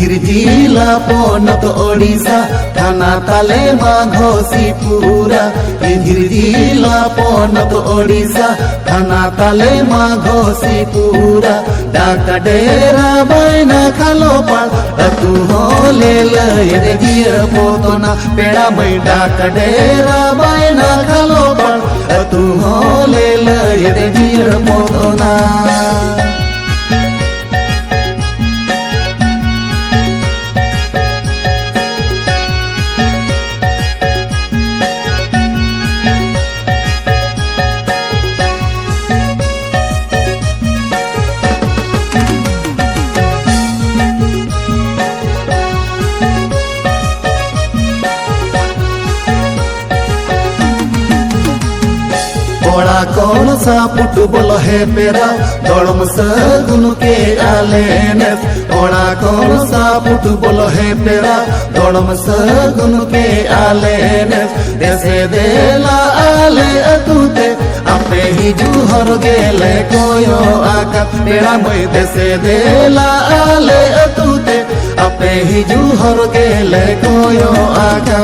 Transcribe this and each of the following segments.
झिरझिला पोनत ओडिशा थाना ताले माघोसीपुरा झिरझिला पोनत ओडिशा थाना ताले माघोसीपुरा डाका डेरा बैना खालो पाड़ तू होले लय गिर पोतना पेड़ा मै डाका डेरा बैना खालो पाड़ तू होले लय गिर पोतना ओड़ा कौन सा फुटबॉल है पेरा दौड़म सगुन के आलेन ओड़ा कौन सा फुटबॉल है पेरा दौड़म सगुन के आलेन देसे देला आले अतुते आपे ही जुहर गेले कोयो आका पेड़ा मई देसे देला आले अतुते आपे ही जुहर गेले कोयो आका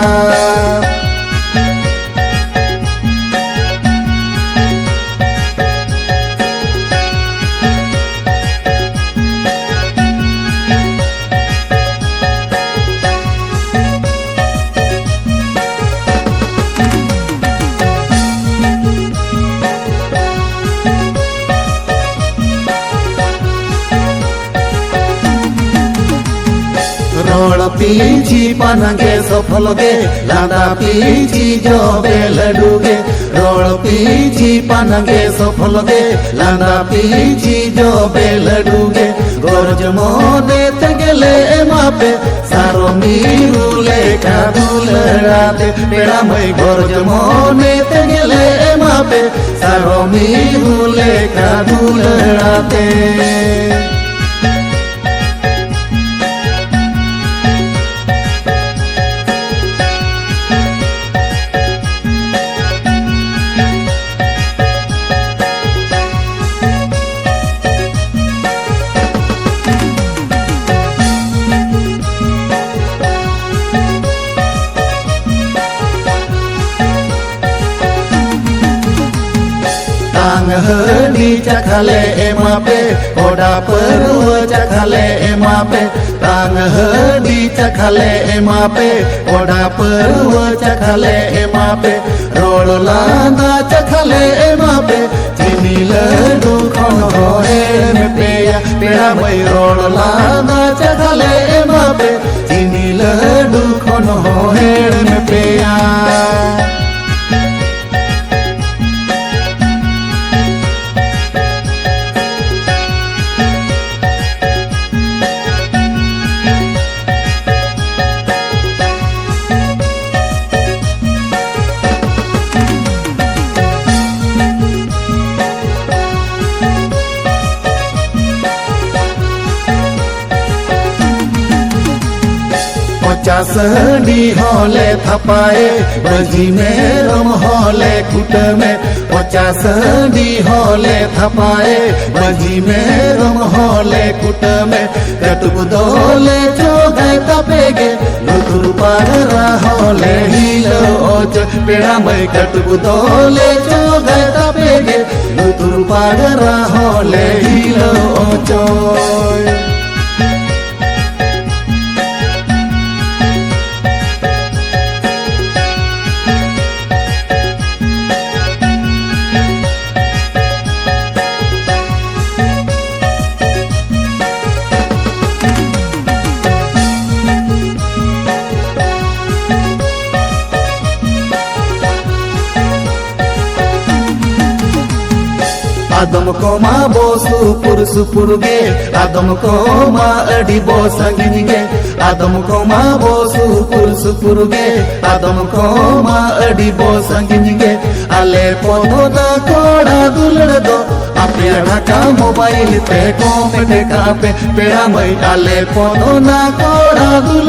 रोड पीछी पनगे सफलगे लादा पीछी जो बेलडुगे रोड पीछी पनगे सफलगे लादा पीछी जो बेलडुगे गोरज मोने तगले मापे सारो मीरुले का दुलराते पेड़ा मई गोरज मोने तगले मापे सारो मीरुले का दुलराते टांग हडी चखले एमापे ओडा पर्व चखले एमापे टांग हडी चखले एमापे ओडा पर्व चखले एमापे रोड लांदा चखले एमापे चीनी लड्डू खन होए में पेया पेड़ा मई रोड लांदा चखले एमापे चीनी लड्डू खन होए में पेया चासडी होले थपाए बजी में रम होले कुट में चासडी होले थपाए बजी में रम होले कुट में कटुक दोले चोगे तपेगे लुतुर पागरा होले हिलो ओच पेड़ा में कटुक दोले चोगे तपेगे लुतुर पागरा होले हिलो ओचो आदम को माँ बो सुपुर गे आदम को माँ अडी बो संगिनी गे आदम को माँ बो सुपुर गे आदम को माँ अडी बो संगिनी गे आले पोनो ना कोड़ा दुलड़ दो आपे ढाका मोबाइल पे को पे ढाका पे पेड़ा मई आले पोनो ना कोड़ा दुलड़